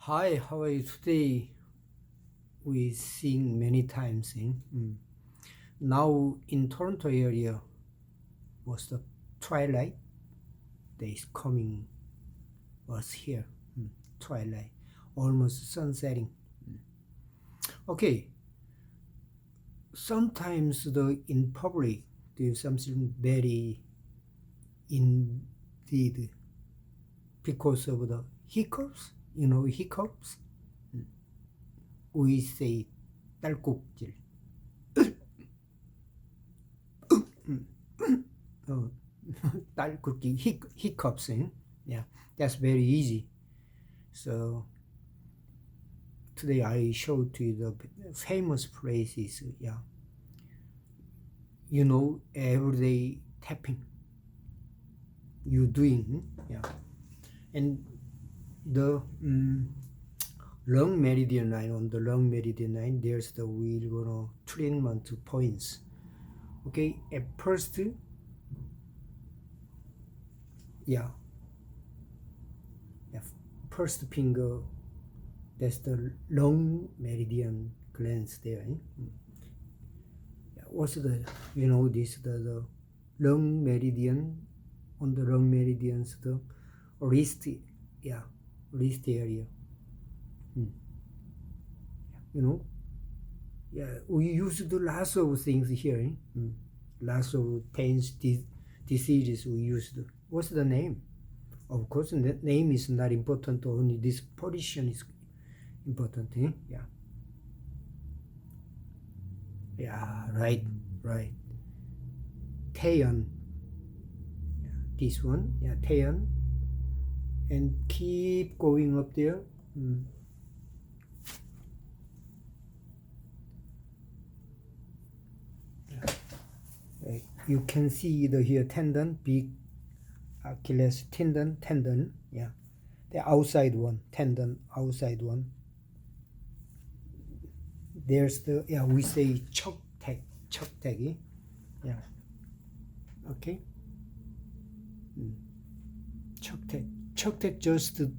Hi, how are you today? We sing many times. Now in Toronto area was the twilight. Days coming was here. Twilight, almost sun setting. Okay, sometimes the in public do something very indeed because of the hiccups. You know hiccups. We say 딸꾹질. Oh, 딸꾹질 hiccups. Yeah, that's very easy. So today I showed to you the famous phrases. Yeah, you know, everyday tapping. You doing. Yeah, and the long meridian line, on the long meridian line, there's the we're gonna treatment points. Okay, at first, yeah, first finger, that's the long meridian glands there. What's the, you know, this the long meridian, on the long meridians, the wrist, yeah, wrist area. You know, yeah, we used lots of things here. Lots of pains, diseases we used. What's the name? Of course, the name is not important. Only this position is important. Yeah. Yeah. Right. Taeyeon. Yeah, this one. Yeah, Taeyeon. And keep going up there. You can see the here tendon, big Achilles tendon, yeah, the outside one, tendon, outside one. There's the, yeah, we say chucktack, yeah, okay, chucktack just a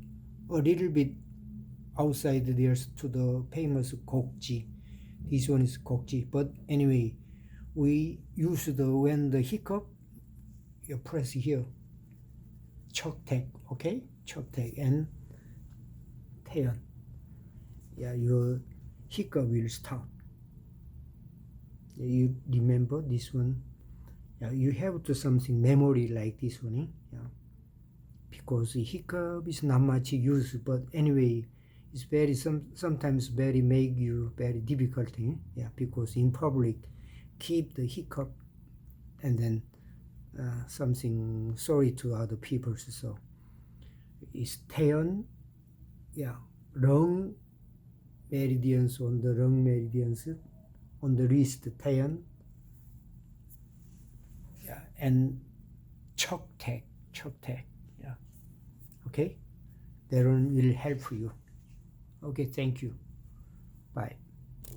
little bit outside. There's to the famous gokji. This one is gokji, but anyway, we use the, when the hiccup, you press here, Chucktack, okay? Chucktack and Taeyeon. Yeah, your hiccup will stop. You remember this one? Yeah, you have to something memory like this one, yeah. Because hiccup is not much use, but anyway, it's very sometimes very make you very difficult, yeah. Because in public, keep the hiccup, and then something sorry to other people. So it's Taeyeon, yeah, long meridians, on the long meridians, on the wrist, Taeyeon, yeah, and Chucktack, yeah, okay, that one will help you. Okay, thank you, bye.